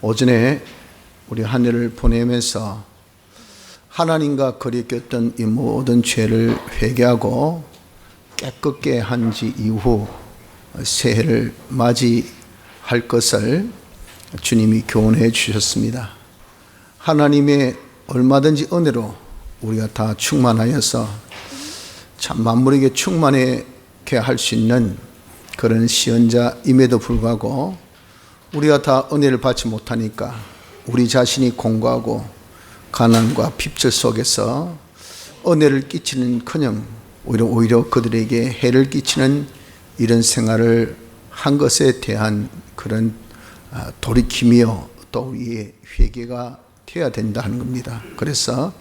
오전에 우리 한 해를 보내면서 하나님과 거리에 꼈던 이 모든 죄를 회개하고 깨끗게 한 지 이후 새해를 맞이할 것을 주님이 교훈해 주셨습니다. 하나님의 얼마든지 은혜로 우리가 다 충만하여서 참 만물에게 충만하게 할 수 있는 그런 시연자임에도 불구하고 우리가 다 은혜를 받지 못하니까 우리 자신이 공고하고 가난과 핍절 속에서 은혜를 끼치는커녕 오히려 그들에게 해를 끼치는 이런 생활을 한 것에 대한 그런 돌이킴이요 또 우리의 회개가 되어야 된다 하는 겁니다. 그래서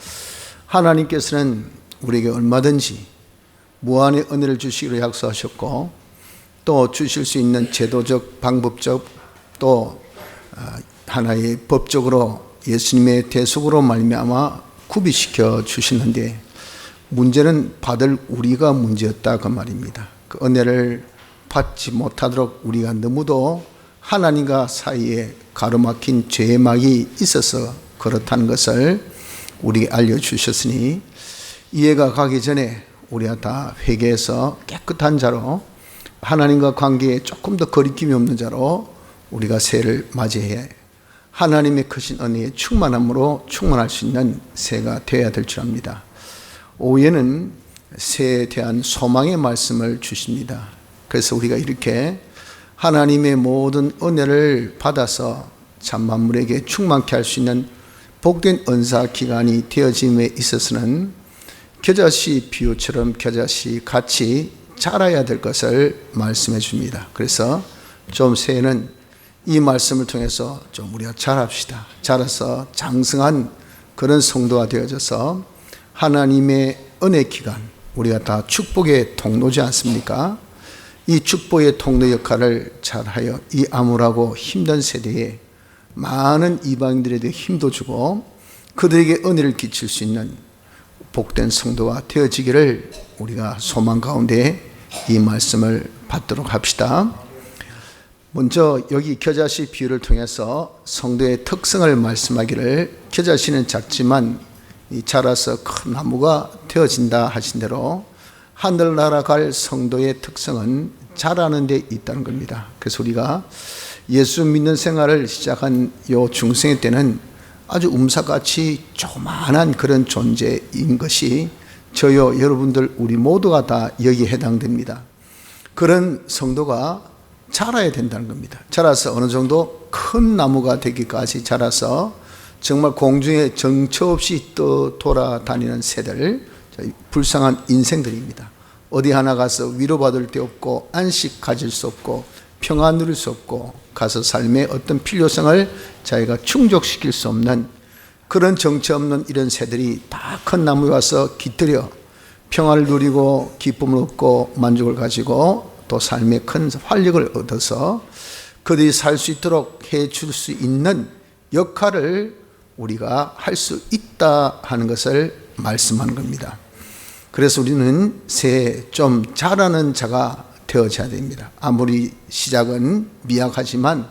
하나님께서는 우리에게 얼마든지 무한의 은혜를 주시기로 약속하셨고 또 주실 수 있는 제도적 방법적 또 하나의 법적으로 예수님의 대속으로 말미암아 구비시켜 주시는데 문제는 받을 우리가 문제였다 그 말입니다. 그 은혜를 받지 못하도록 우리가 너무도 하나님과 사이에 가로막힌 죄의 막이 있어서 그렇다는 것을 우리에게 알려주셨으니 이해가 가기 전에 우리가 다 회개해서 깨끗한 자로 하나님과 관계에 조금 더 거리낌이 없는 자로 우리가 새해를 맞이해 하나님의 크신 은혜의 충만함으로 충만할 수 있는 새해가 되어야 될 줄 압니다. 오후에는 새해에 대한 소망의 말씀을 주십니다. 그래서 우리가 이렇게 하나님의 모든 은혜를 받아서 참 만물에게 충만케 할 수 있는 복된 은사 기간이 되어짐에 있어서는 겨자씨 비유처럼 겨자씨 같이 자라야 될 것을 말씀해 줍니다. 그래서 좀 새해는 이 말씀을 통해서 좀 우리가 자랍시다. 자라서 장성한 그런 성도가 되어져서 하나님의 은혜 기간, 우리가 다 축복의 통로지 않습니까? 이 축복의 통로 역할을 잘하여 이 암울하고 힘든 세대에 많은 이방인들에게 힘도 주고 그들에게 은혜를 끼칠 수 있는 복된 성도가 되어지기를 우리가 소망 가운데 이 말씀을 받도록 합시다. 먼저 여기 겨자씨 비유를 통해서 성도의 특성을 말씀하기를 겨자씨는 작지만 자라서 큰 나무가 되어진다 하신 대로 하늘나라 갈 성도의 특성은 자라는 데 있다는 겁니다. 그래서 우리가 예수 믿는 생활을 시작한 요 중생의 때는 아주 움사같이 조그만한 그런 존재인 것이 저요 여러분들 우리 모두가 다 여기에 해당됩니다. 그런 성도가 자라야 된다는 겁니다. 자라서 어느 정도 큰 나무가 되기까지 자라서 정말 공중에 정처 없이 돌아다니는 새들, 불쌍한 인생들입니다. 어디 하나 가서 위로받을 데 없고 안식 가질 수 없고 평안 누릴 수 없고 가서 삶의 어떤 필요성을 자기가 충족시킬 수 없는 그런 정처 없는 이런 새들이 다 큰 나무에 와서 깃들여 평안을 누리고 기쁨을 얻고 만족을 가지고 또 삶의 큰 활력을 얻어서 그들이 살 수 있도록 해줄 수 있는 역할을 우리가 할 수 있다 하는 것을 말씀하는 겁니다. 그래서 우리는 새해 좀 자라는 자가 되어져야 됩니다. 아무리 시작은 미약하지만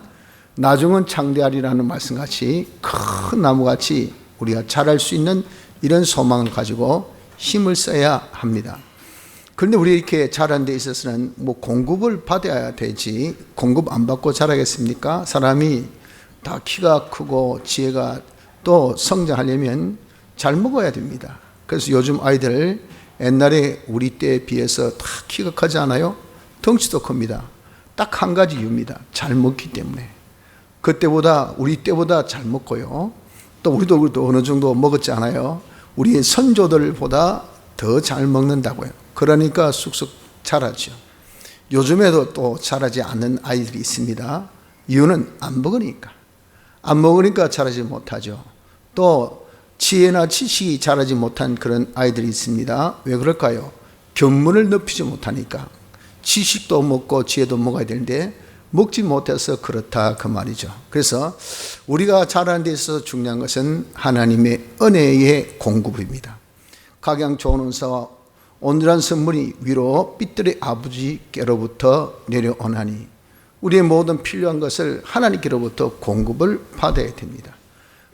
나중은 창대하리라는 말씀같이 큰 나무같이 우리가 자랄 수 있는 이런 소망을 가지고 힘을 써야 합니다. 그런데 우리 이렇게 자라는 데 있어서는 공급을 받아야 되지 공급 안 받고 자라겠습니까? 사람이 다 키가 크고 지혜가 또 성장하려면 잘 먹어야 됩니다. 그래서 요즘 아이들 옛날에 우리 때에 비해서 다 키가 크지 않아요? 덩치도 큽니다. 딱 한 가지 이유입니다. 잘 먹기 때문에. 그때보다 우리 때보다 잘 먹고요. 또 우리도 어느 정도 먹었지 않아요? 우리 선조들보다 더 잘 먹는다고요. 그러니까 쑥쑥 자라죠. 요즘에도 또 자라지 않는 아이들이 있습니다. 이유는 안 먹으니까. 안 먹으니까 자라지 못하죠. 또 지혜나 지식이 자라지 못한 그런 아이들이 있습니다. 왜 그럴까요? 견문을 넓히지 못하니까. 지식도 먹고 지혜도 먹어야 되는데 먹지 못해서 그렇다 그 말이죠. 그래서 우리가 자라는 데 있어서 중요한 것은 하나님의 은혜의 공급입니다. 각양 좋은 은사와 온전한 선물이 위로 삐뚤의 아버지께로부터 내려오나니 우리의 모든 필요한 것을 하나님께로부터 공급을 받아야 됩니다.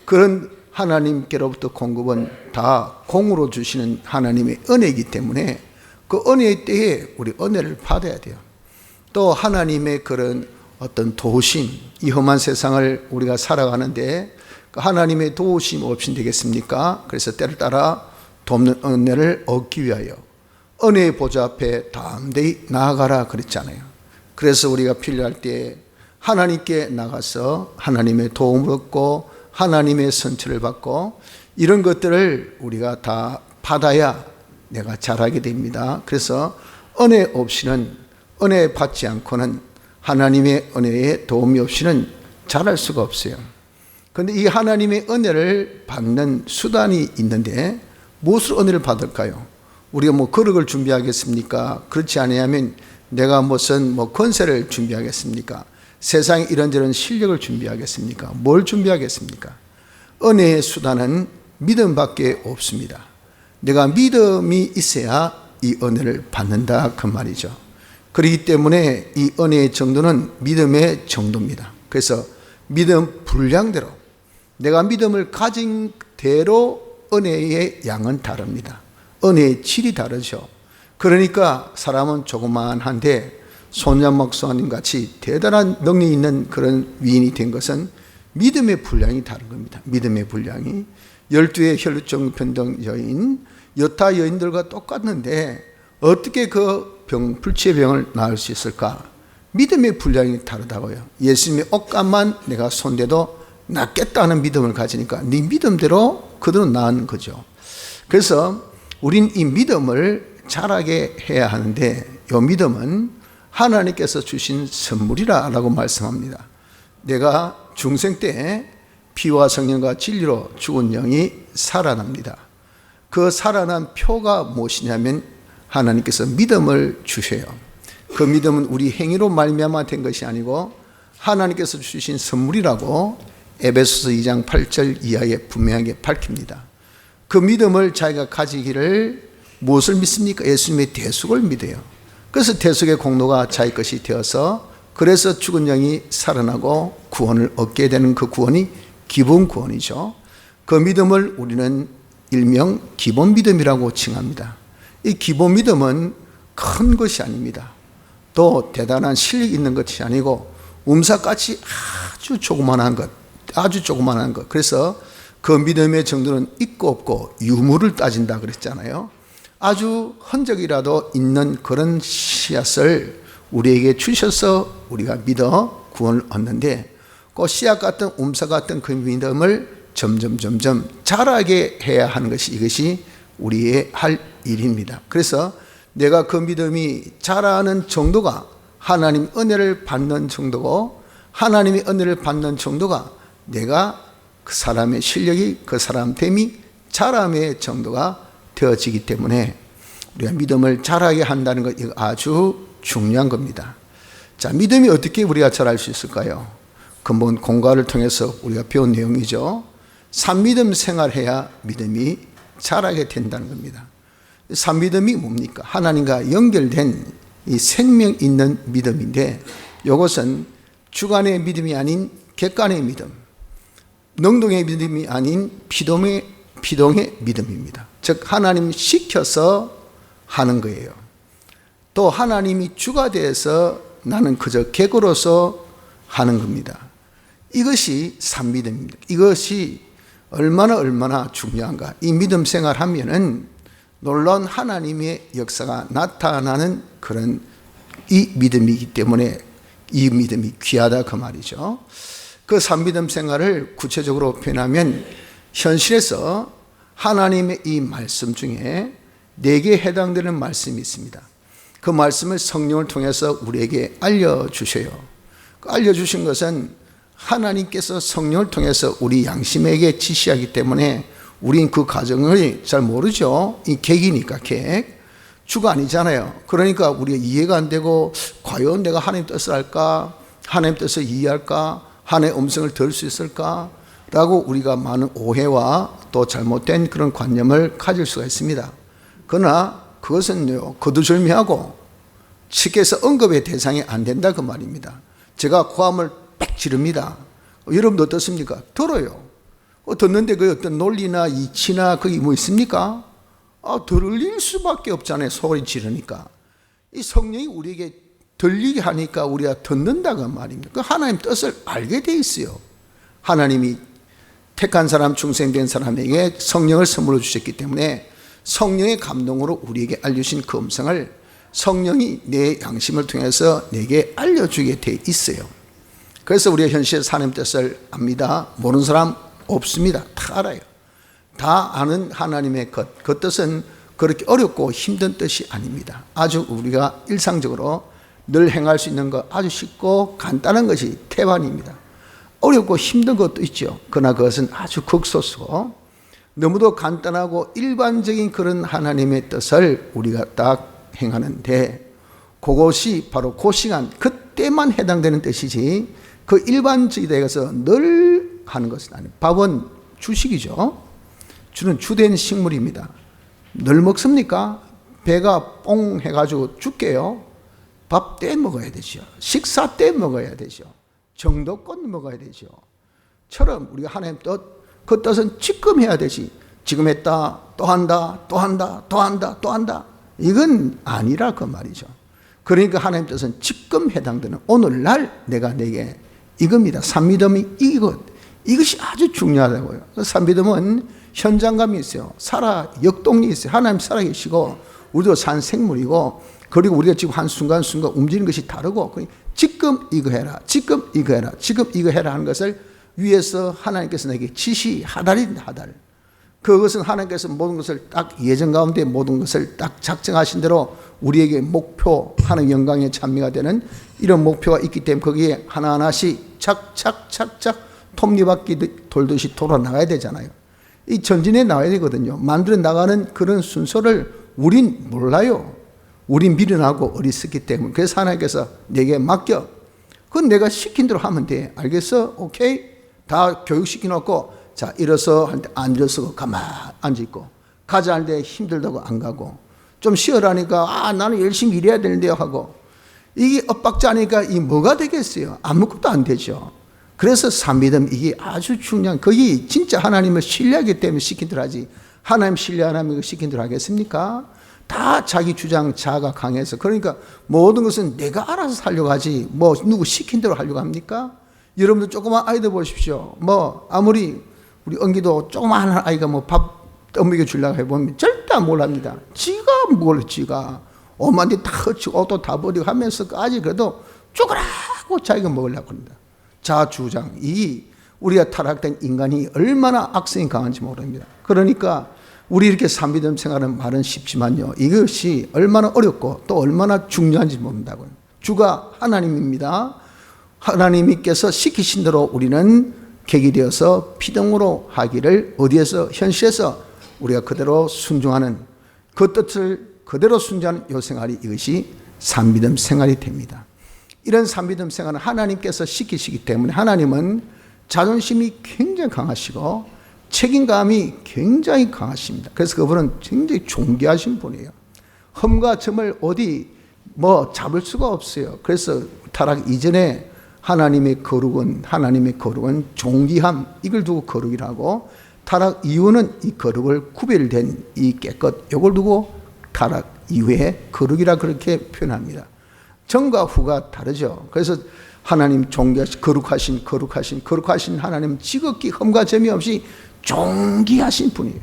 그런 하나님께로부터 공급은 다 공으로 주시는 하나님의 은혜이기 때문에 그 은혜의 때에 우리 은혜를 받아야 돼요. 또 하나님의 그런 어떤 도우심, 이 험한 세상을 우리가 살아가는데 그 하나님의 도우심 없이 되겠습니까? 그래서 때를 따라 돕는 은혜를 얻기 위하여 은혜의 보좌 앞에 담대히 나아가라 그랬잖아요. 그래서 우리가 필요할 때 하나님께 나가서 하나님의 도움을 얻고 하나님의 선처를 받고 이런 것들을 우리가 다 받아야 내가 잘하게 됩니다. 그래서 은혜 없이는, 은혜 받지 않고는, 하나님의 은혜의 도움이 없이는 잘할 수가 없어요. 그런데 이 하나님의 은혜를 받는 수단이 있는데 무엇으로 은혜를 받을까요? 우리가 뭐 거룩을 준비하겠습니까? 그렇지 않으면 내가 무슨 권세를 준비하겠습니까? 세상에 이런저런 실력을 준비하겠습니까? 뭘 준비하겠습니까? 은혜의 수단은 믿음밖에 없습니다. 내가 믿음이 있어야 이 은혜를 받는다 그 말이죠. 그렇기 때문에 이 은혜의 정도는 믿음의 정도입니다. 그래서 믿음 분량대로, 내가 믿음을 가진 대로 은혜의 양은 다릅니다. 은혜의 질이 다르죠. 그러니까 사람은 조그만한데 손양 목사님 같이 대단한 능력 있는 그런 위인이 된 것은 믿음의 분량이 다른 겁니다. 믿음의 분량이 12의 혈루증 변동 여인, 여타 여인들과 똑같는데 어떻게 그 불치의 병을 나을 수 있을까? 믿음의 분량이 다르다고요. 예수님의 옷감만 내가 손대도 낫겠다는 믿음을 가지니까 네 믿음대로 그대로 나은 거죠. 그래서 우린 이 믿음을 자라게 해야 하는데 이 믿음은 하나님께서 주신 선물이라고 말씀합니다. 내가 중생 때 피와 성령과 진리로 죽은 영이 살아납니다. 그 살아난 표가 무엇이냐면 하나님께서 믿음을 주셔요. 그 믿음은 우리 행위로 말미암아 된 것이 아니고 하나님께서 주신 선물이라고 에베소서 2장 8절 이하에 분명하게 밝힙니다. 그 믿음을 자기가 가지기를 무엇을 믿습니까? 예수님의 대속을 믿어요. 그래서 대속의 공로가 자기 것이 되어서 그래서 죽은 영이 살아나고 구원을 얻게 되는 그 구원이 기본 구원이죠. 그 믿음을 우리는 일명 기본 믿음이라고 칭합니다. 이 기본 믿음은 큰 것이 아닙니다. 또 대단한 실력이 있는 것이 아니고 움사같이 아주 조그만한 것, 아주 조그만한 것. 그래서 그 믿음의 정도는 있고 없고 유무를 따진다 그랬잖아요. 아주 흔적이라도 있는 그런 씨앗을 우리에게 주셔서 우리가 믿어 구원을 얻는데 그 씨앗 같은 움사 같은 그 믿음을 점점 자라게 해야 하는 것이 이것이 우리의 할 일입니다. 그래서 내가 그 믿음이 자라는 정도가 하나님 은혜를 받는 정도고 하나님의 은혜를 받는 정도가 내가 그 사람의 실력이 그 사람 됨이 자람의 정도가 되어지기 때문에 우리가 믿음을 자라게 한다는 것 이거 아주 중요한 겁니다. 자, 믿음이 어떻게 우리가 자랄 수 있을까요? 근본 공과를 통해서 우리가 배운 내용이죠. 산믿음 생활해야 믿음이 자라게 된다는 겁니다. 산믿음이 뭡니까? 하나님과 연결된 이 생명 있는 믿음인데 이것은 주관의 믿음이 아닌 객관의 믿음, 능동의 믿음이 아닌 피동의 믿음입니다. 즉 하나님 시켜서 하는 거예요. 또 하나님이 주가 되어서 나는 그저 객으로서 하는 겁니다. 이것이 산믿음입니다. 이것이 얼마나 중요한가. 이 믿음 생활하면은 놀라운 하나님의 역사가 나타나는 그런 이 믿음이기 때문에 이 믿음이 귀하다 그 말이죠. 그 산믿음 생활을 구체적으로 표현하면 현실에서 하나님의 이 말씀 중에 4개에 해당되는 말씀이 있습니다. 그 말씀을 성령을 통해서 우리에게 알려주셔요. 알려주신 것은 하나님께서 성령을 통해서 우리 양심에게 지시하기 때문에 우린 그 과정을 잘 모르죠. 이 객이니까 객. 주가 아니잖아요. 그러니까 우리가 이해가 안 되고 과연 내가 하나님 뜻을 알까? 하나님 뜻을 이해할까? 하나님의 음성을 들을 수 있을까? 라고 우리가 많은 오해와 또 잘못된 그런 관념을 가질 수가 있습니다. 그러나 그것은요, 거두절미하고 측에서 언급의 대상이 안 된다 그 말입니다. 제가 고함을 빽 지릅니다. 여러분도 어떻습니까? 들어요. 듣는데 그 어떤 논리나 이치나 그게 뭐 있습니까? 들릴 수밖에 없잖아요. 소리 지르니까. 이 성령이 우리에게 들리게 하니까 우리가 듣는다고 말입니다. 그 하나님 뜻을 알게 돼 있어요. 하나님이 택한 사람, 중생된 사람에게 성령을 선물로 주셨기 때문에 성령의 감동으로 우리에게 알려주신 그 음성을 성령이 내 양심을 통해서 내게 알려주게 돼 있어요. 그래서 우리가 현실에서 하나님 뜻을 압니다. 모르는 사람 없습니다. 다 알아요. 다 아는 하나님의 것. 그 뜻은 그렇게 어렵고 힘든 뜻이 아닙니다. 아주 우리가 일상적으로 늘 행할 수 있는 것, 아주 쉽고 간단한 것이 태반입니다. 어렵고 힘든 것도 있죠. 그러나 그것은 아주 극소수고 너무도 간단하고 일반적인 그런 하나님의 뜻을 우리가 딱 행하는데 그것이 바로 그 시간 그때만 해당되는 뜻이지 그 일반적이다 해서 늘 하는 것은 아니에요. 밥은 주식이죠. 주는 주된 식물입니다. 늘 먹습니까? 배가 뽕 해가지고 죽게요. 밥 때 먹어야 되죠. 식사 때 먹어야 되죠. 정도껏 먹어야 되죠. 처럼 우리가 하나님 뜻, 그 뜻은 지금 해야 되지. 지금 했다, 또 한다, 또 한다, 또 한다, 또 한다. 이건 아니라 그 말이죠. 그러니까 하나님 뜻은 지금 해당되는 오늘날 내가 내게 이겁니다. 산미듬이 이것이 아주 중요하다고요. 산미듬은 현장감이 있어요. 역동이 있어요. 하나님 살아계시고 우리도 산 생물이고 그리고 우리가 지금 한 순간순간 움직이는 것이 다르고 지금 이거 해라, 지금 이거 해라, 지금 이거 해라 하는 것을 위에서 하나님께서 내게 지시하달입니다. 하달. 그것은 하나님께서 모든 것을 딱 예정 가운데 모든 것을 딱 작정하신 대로 우리에게 목표, 하나님 영광의 찬미가 되는 이런 목표가 있기 때문에 거기에 하나하나씩 착착착착 톱니바퀴 돌듯이 돌아나가야 되잖아요. 이 전진에 나와야 되거든요. 만들어 나가는 그런 순서를 우린 몰라요. 우린 미련하고 어리석기 때문에. 그래서 하나님께서 내게 맡겨. 그건 내가 시킨 대로 하면 돼. 알겠어? 오케이? 다 교육시켜놓고 자 일어서 할 때 앉아서 가만히 앉아있고 가자 할 때 힘들다고 안 가고 좀 쉬어라니까 나는 열심히 일해야 되는데요 하고 이게 엇박자니까 이 뭐가 되겠어요? 아무것도 안 되죠. 그래서 산미듬 이게 아주 중요한 거기 진짜 하나님을 신뢰하기 때문에 시킨 대로 하지 하나님 신뢰 안 하면 시킨 대로 하겠습니까? 다 자기 주장 자아가 강해서 그러니까 모든 것은 내가 알아서 살려고 하지 뭐 누구 시킨 대로 하려고 합니까? 여러분들 조그만 아이들 보십시오. 뭐 아무리 우리 언기도 조그만 아이가 뭐 밥 떠먹여 주려고 해보면 절대 안 몰랍니다. 지가 뭘 지가 엄마한테 다 허치고 옷도 다 버리고 하면서까지 그래도 쪼그라고 자기가 먹으려고 합니다. 자주장 이 우리가 타락된 인간이 얼마나 악성이 강한지 모릅니다. 그러니까 우리 이렇게 산미듬 생활은 말은 쉽지만요. 이것이 얼마나 어렵고 또 얼마나 중요한지 모른다고요. 주가 하나님입니다. 하나님께서 시키신 대로 우리는 객이 되어서 피동으로 하기를 어디에서 현실에서 우리가 그대로 순종하는 그 뜻을 그대로 순종하는 요 생활이 이것이 산미듬 생활이 됩니다. 이런 산미듬 생활은 하나님께서 시키시기 때문에 하나님은 자존심이 굉장히 강하시고 책임감이 굉장히 강하십니다. 그래서 그분은 굉장히 존귀하신 분이에요. 흠과 점을 어디 뭐 잡을 수가 없어요. 그래서 타락 이전에 하나님의 거룩은 존귀함 이걸 두고 거룩이라고 타락 이후는 이 거룩을 구별된 이 깨끗 이걸 두고 타락 이후에 거룩이라 그렇게 표현합니다. 전과 후가 다르죠. 그래서 하나님 존귀하신 거룩하신 하나님 지극히 흠과 점이 없이 존귀하신 분이에요.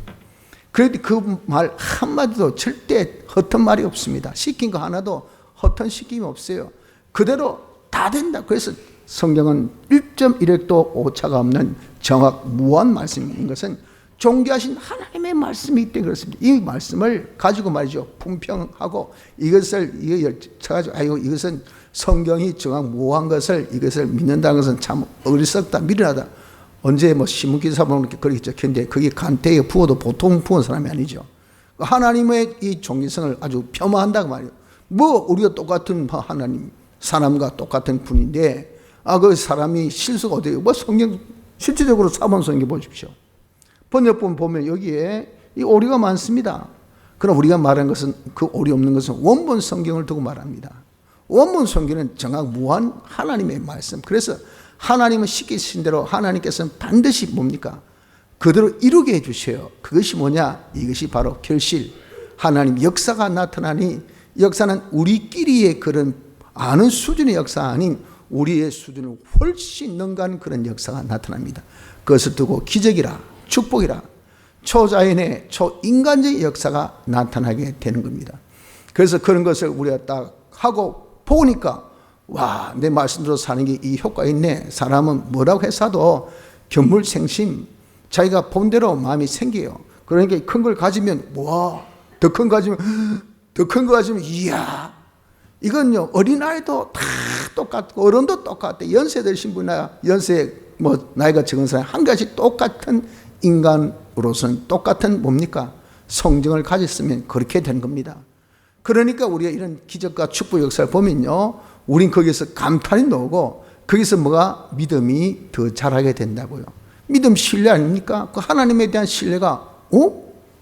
그런데 그 말 한마디도 절대 허튼 말이 없습니다. 시킨 거 하나도 허튼 시킴이 없어요. 그대로 다 된다. 그래서 성경은 1.1획도 오차가 없는 정확 무한 말씀인 것은 존귀하신 하나님의 말씀이 있대 그렇습니다. 이 말씀을 가지고 말이죠. 품평하고 이것을 쳐가지고 이것은 성경이 정확 무한 것을 이것을 믿는다는 것은 참 어리석다 미련하다. 언제 뭐 신문기사 보면 그렇게 적혔는데 그게 간태에 부어도 보통 부은 사람이 아니죠. 하나님의 이 존귀성을 아주 폄하한다고 말이에요. 뭐 우리가 똑같은 하나님 사람과 똑같은 분인데 그 사람이 실수가 어디에요? 뭐 성경 실질적으로 사본 성경 보십시오. 번역본 보면 여기에 이 오류가 많습니다. 그러나 우리가 말하는 것은 그 오류 없는 것은 원본 성경을 두고 말합니다. 원문 성경은 정확 무한 하나님의 말씀. 그래서 하나님은 시키신 대로 하나님께서는 반드시 뭡니까? 그대로 이루게 해주셔요. 그것이 뭐냐? 이것이 바로 결실. 하나님 역사가 나타나니, 역사는 우리끼리의 그런 아는 수준의 역사가 아닌 우리의 수준을 훨씬 능가하는 그런 역사가 나타납니다. 그것을 두고 기적이라, 축복이라, 초자연의 초인간적인 역사가 나타나게 되는 겁니다. 그래서 그런 것을 우리가 딱 하고 보니까 와, 내 말씀대로 사는 게 이 효과가 있네. 사람은 뭐라고 해서도 견물생심, 자기가 본대로 마음이 생겨요. 그러니까 큰 걸 가지면 와, 더 큰 거 가지면 이야, 이건요 어린아이도 다 똑같고 어른도 똑같아. 연세 드신 분이나 연세 나이가 적은 사람 한 가지 똑같은 인간으로서는 똑같은 뭡니까? 성정을 가졌으면 그렇게 된 겁니다. 그러니까 우리가 이런 기적과 축복 역사를 보면요, 우린 거기서 감탄이 나오고 거기서 뭐가 믿음이 더 자라게 된다고요. 믿음 신뢰 아닙니까? 그 하나님에 대한 신뢰가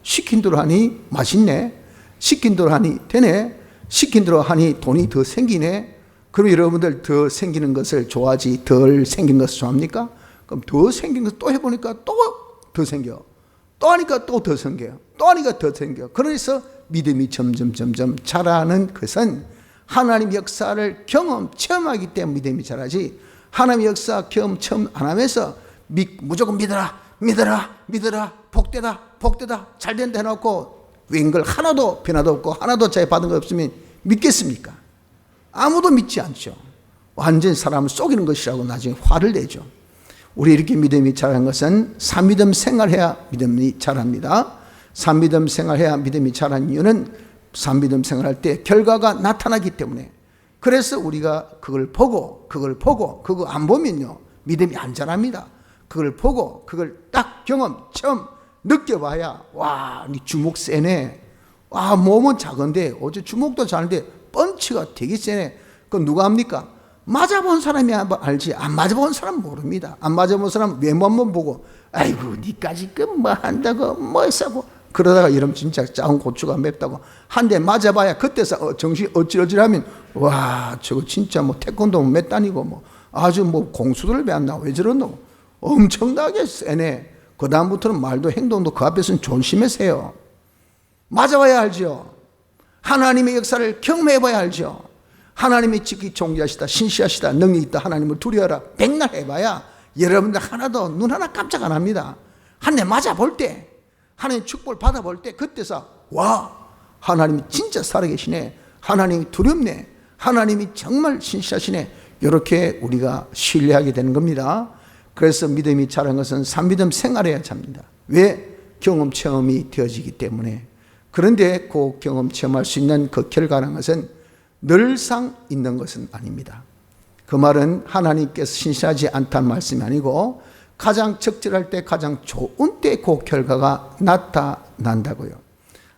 시킨 대로 하니 맛있네, 시킨 대로 하니 되네, 시킨 대로 하니 돈이 더 생기네. 그럼 여러분들 더 생기는 것을 좋아하지 덜 생긴 것을 좋아합니까? 그럼 더 생긴 것을 또 해보니까 또 더 생겨, 또 하니까 또 더 생겨요, 또 하니까 더 생겨. 그래서 믿음이 점점 자라는 것은 하나님 역사를 체험하기 때문에 믿음이 자라지, 하나님 역사 체험 안 하면서 무조건 믿어라 복되다 잘된다 해놓고 웬걸 하나도 변화도 없고 하나도 자기 받은 거 없으면 믿겠습니까? 아무도 믿지 않죠. 완전 사람을 속이는 것이라고 나중에 화를 내죠. 우리 이렇게 믿음이 자라는 것은 산믿음 생활해야 믿음이 자랍니다. 산믿음 생활해야 믿음이 자라는 이유는 산믿음 생활할 때 결과가 나타나기 때문에. 그래서 우리가 그걸 보고 그거 안 보면요 믿음이 안 자랍니다. 그걸 보고 그걸 딱 체험 느껴봐야 와, 네 주먹 세네. 와, 몸은 작은데 어제 주먹도 작은데 펀치가 되게 세네. 그건 누가 합니까? 맞아본 사람이 알지, 안 맞아본 사람은 모릅니다. 안 맞아본 사람은 외모만 보고 아이고 니까지 뭐 한다고 뭐 했다고 그러다가 이러면 진짜 작은 고추가 맵다고 한 대 맞아봐야 그때서 정신 어찌어찌하면 와, 저거 진짜 뭐 태권도 몇 단이고 뭐 아주 뭐 공수들을 배웠나 왜 저러노, 엄청나게 세네. 그 다음부터는 말도 행동도 그 앞에서는 조심해서 해요. 맞아봐야 알죠. 하나님의 역사를 경험해봐야 알죠. 하나님이 지극히 존귀하시다, 신시하시다, 능력이 있다, 하나님을 두려워하라 백날 해봐야 여러분들 하나도 눈 하나 깜짝 안 합니다. 한 대 맞아볼 때, 하나님 축복을 받아볼 때 그때서 와, 하나님이 진짜 살아계시네, 하나님이 두렵네, 하나님이 정말 신시하시네, 이렇게 우리가 신뢰하게 되는 겁니다. 그래서 믿음이 자라는 것은 산믿음 생활해야 잡니다. 왜? 경험 체험이 되어지기 때문에. 그런데 그 경험 체험할 수 있는 그 결과라는 것은 늘상 있는 것은 아닙니다. 그 말은 하나님께서 신시하지 않다는 말씀이 아니고 가장 적절할 때 가장 좋은 때 그 결과가 나타난다고요.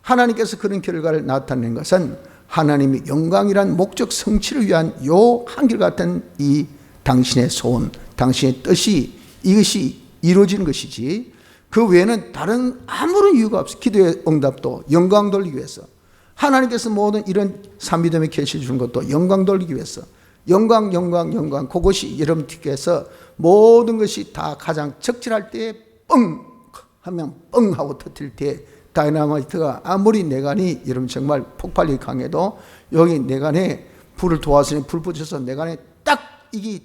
하나님께서 그런 결과를 나타내는 것은 하나님의 영광이란 목적 성취를 위한 요 한결같은 이 당신의 소원, 당신의 뜻이 이것이 이루어지는 것이지 그 외에는 다른 아무런 이유가 없어. 기도의 응답도 영광 돌리기 위해서, 하나님께서 모든 이런 산믿음의 계시를 주는 것도 영광 돌리기 위해서, 영광 그것이 여러분께서 모든 것이 다 가장 적절할 때 뻥 하면 뻥 하고 터뜨릴 때 다이나마이트가 아무리 내간이 여러분 정말 폭발력이 강해도 여기 내간에 불을 도와서 불 붙여서 내간에 이게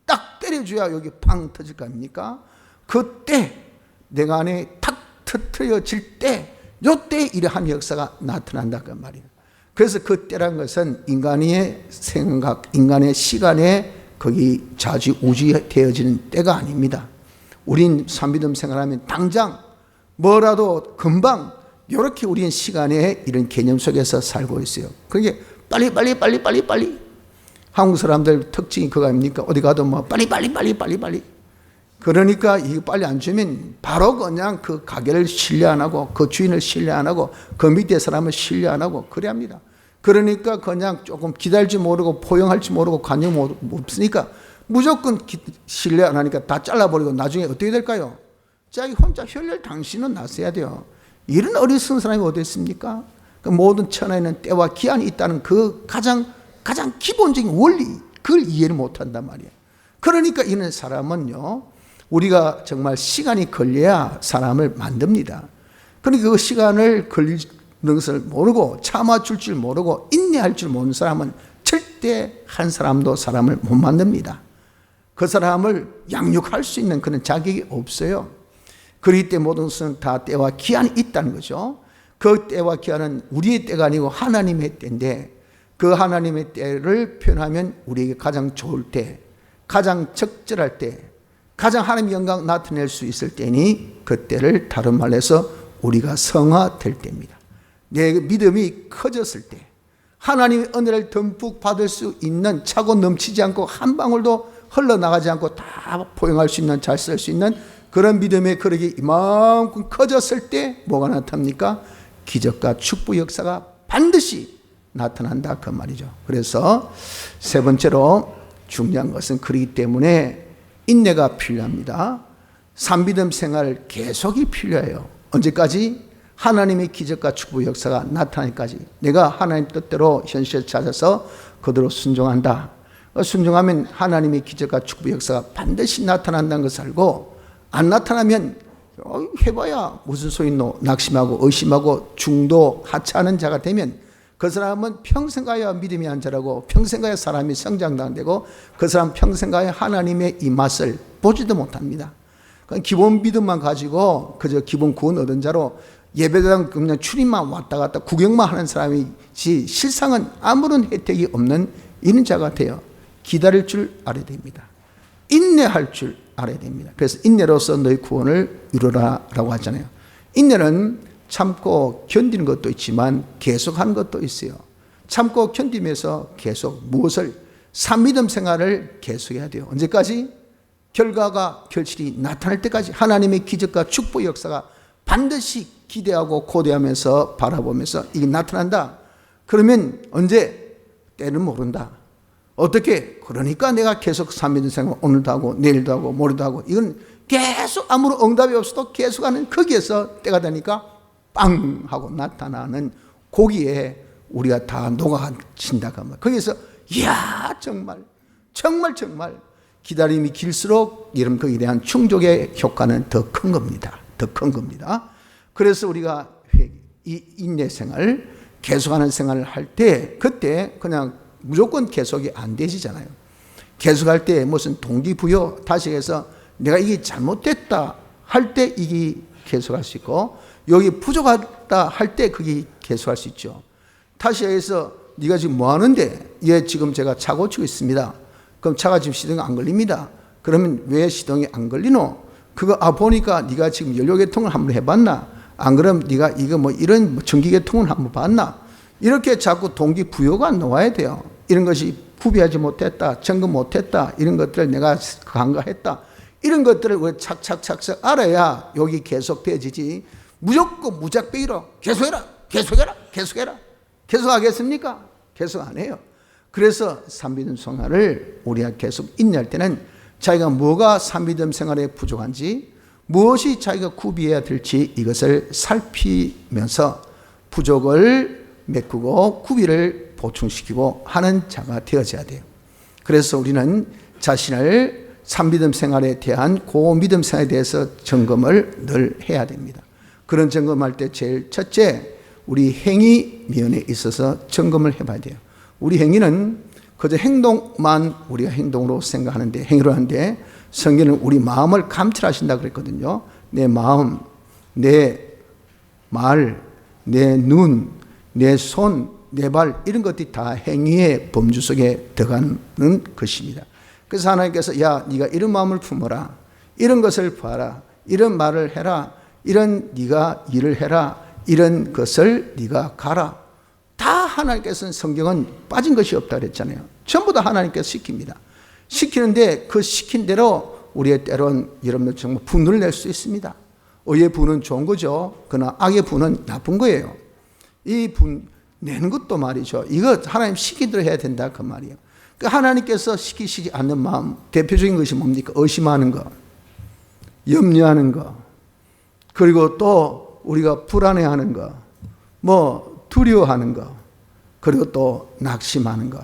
딱 때려줘야 여기 팡 터질 거 아닙니까? 그때 내가 안에 탁 터뜨려질 때 요때 이러한 역사가 나타난다 그 말이에요. 그래서 그때란 것은 인간의 생각, 인간의 시간에 거기 좌지우지되어지는 때가 아닙니다. 우린 산믿음 생활하면 당장 뭐라도 금방 이렇게 우리는 시간의 이런 개념 속에서 살고 있어요. 그게 빨리 한국 사람들 특징이 그거 아닙니까? 어디 가도 뭐 빨리 그러니까 이거 빨리 안 주면 바로 그냥 그 가게를 신뢰 안 하고 그 주인을 신뢰 안 하고 그 밑에 사람을 신뢰 안 하고 그래 합니다. 그러니까 그냥 조금 기다릴지 모르고 포용할지 모르고 관용 없으니까 무조건 신뢰 안 하니까 다 잘라버리고 나중에 어떻게 될까요? 자기 혼자 혈혈 당신은 나서야 돼요. 이런 어리석은 사람이 어디 있습니까? 그 모든 천하에는 때와 기한이 있다는 그 가장 가장 기본적인 원리, 그걸 이해를 못한단 말이에요. 그러니까 이런 사람은요, 우리가 정말 시간이 걸려야 사람을 만듭니다. 그러니까 그 시간을 걸리는 것을 모르고 참아줄 줄 모르고 인내할 줄 모르는 사람은 절대 한 사람도 사람을 못 만듭니다. 그 사람을 양육할 수 있는 그런 자격이 없어요. 그렇기 때문에 모든 것은 다 때와 기한이 있다는 거죠. 그 때와 기한은 우리의 때가 아니고 하나님의 때인데, 그 하나님의 때를 표현하면 우리에게 가장 좋을 때, 가장 적절할 때, 가장 하나님의 영광 나타낼 수 있을 때니, 그 때를 다른 말로 해서 우리가 성화될 때입니다. 내 믿음이 커졌을 때, 하나님의 은혜를 듬뿍 받을 수 있는, 차고 넘치지 않고 한 방울도 흘러나가지 않고 다 포용할 수 있는, 잘 쓸 수 있는 그런 믿음의 그릇이 이만큼 커졌을 때 뭐가 나타납니까? 기적과 축복 역사가 반드시 나타난다, 그 말이죠. 그래서 세 번째로 중요한 것은 그렇기 때문에 인내가 필요합니다. 산미듬 생활 계속이 필요해요. 언제까지? 하나님의 기적과 축복 역사가 나타나기까지. 내가 하나님 뜻대로 현실을 찾아서 그대로 순종한다. 순종하면 하나님의 기적과 축복 역사가 반드시 나타난다는 것을 알고, 안 나타나면 해봐야 무슨 소용있노, 낙심하고 의심하고 중도 하차하는 자가 되면 그 사람은 평생 가야 믿음이 안 자라고, 평생 가야 사람이 성장도 안 되고, 그 사람 평생 가야 하나님의 이 맛을 보지도 못합니다. 기본 믿음만 가지고 그저 기본 구원 얻은 자로 예배당 그냥 출입만 왔다 갔다 구경만 하는 사람이지 실상은 아무런 혜택이 없는 이런 자가 돼요. 기다릴 줄 알아야 됩니다. 인내할 줄 알아야 됩니다. 그래서 인내로서 너희 구원을 이루라 라고 하잖아요. 인내는 참고 견디는 것도 있지만 계속하는 것도 있어요. 참고 견디면서 계속 무엇을? 산미듬 생활을 계속해야 돼요. 언제까지? 결과가 결실이 나타날 때까지. 하나님의 기적과 축복 역사가 반드시 기대하고 고대하면서 바라보면서 이게 나타난다. 그러면 언제? 때는 모른다. 어떻게? 그러니까 내가 계속 산미듬 생활 오늘도 하고 내일도 하고 모레도 하고, 이건 계속 아무런 응답이 없어도 계속하는, 거기에서 때가 되니까 빵 하고 나타나는, 거기에 우리가 다 녹아친다. 거기에서 이야 정말 기다림이 길수록 여러분 거기에 대한 충족의 효과는 더 큰 겁니다. 더 큰 겁니다. 그래서 우리가 이 인내 생활, 계속하는 생활을 할 때, 그때 그냥 무조건 계속이 안 되지잖아요. 계속할 때 무슨 동기부여, 다시 해서 내가 이게 잘못됐다 할 때 이게 계속할 수 있고, 여기 부족하다 할 때 그게 계속할 수 있죠. 다시 해서 네가 지금 뭐 하는데? 예, 지금 제가 차 고치고 있습니다. 그럼 차가 지금 시동이 안 걸립니다. 그러면 왜 시동이 안 걸리노? 그거 보니까 네가 지금 연료계통을 한번 해봤나? 안 그럼 네가 이거 뭐 이런 전기계통을 한번 봤나? 이렇게 자꾸 동기부여가 나와야 돼요. 이런 것이 구비하지 못했다, 점검 못했다, 이런 것들을 내가 간과했다, 이런 것들을 우리 착착착착 알아야 여기 계속되어지지. 무조건 무작배기로 계속해라. 계속하겠습니까? 계속 안 해요. 그래서 산미듬 생활을 우리가 계속 인내할 때는 자기가 뭐가 산미듬 생활에 부족한지, 무엇이 자기가 구비해야 될지 이것을 살피면서 부족을 메꾸고 구비를 보충시키고 하는 자가 되어져야 돼요. 그래서 우리는 자신을 산미듬 생활에 대한 고미듬 생활에 대해서 점검을 늘 해야 됩니다. 그런 점검할 때 제일 첫째, 우리 행위 면에 있어서 점검을 해봐야 돼요. 우리 행위는 그저 행동만 우리가 행동으로 생각하는데, 행위로 하는데, 성경은 우리 마음을 감찰하신다 그랬거든요. 내 마음, 내 말, 내 눈, 내 손, 내 발, 이런 것들이 다 행위의 범주 속에 들어가는 것입니다. 그래서 하나님께서 야, 네가 이런 마음을 품어라, 이런 것을 봐라, 이런 말을 해라, 이런 네가 일을 해라, 이런 것을 네가 가라. 다 하나님께서는, 성경은 빠진 것이 없다 그랬잖아요. 전부 다 하나님께서 시킵니다. 시키는데 그 시킨 대로 우리의 때론 여러분들 정말 분을 낼 수 있습니다. 의의 분은 좋은 거죠. 그러나 악의 분은 나쁜 거예요. 이 분 내는 것도 말이죠, 이거 하나님 시킨 대로 해야 된다 그 말이에요. 그러니까 하나님께서 시키시지 않는 마음, 대표적인 것이 뭡니까? 의심하는 거, 염려하는 거, 그리고 또 우리가 불안해하는 거, 뭐 두려워하는 거, 그리고 또 낙심하는 거.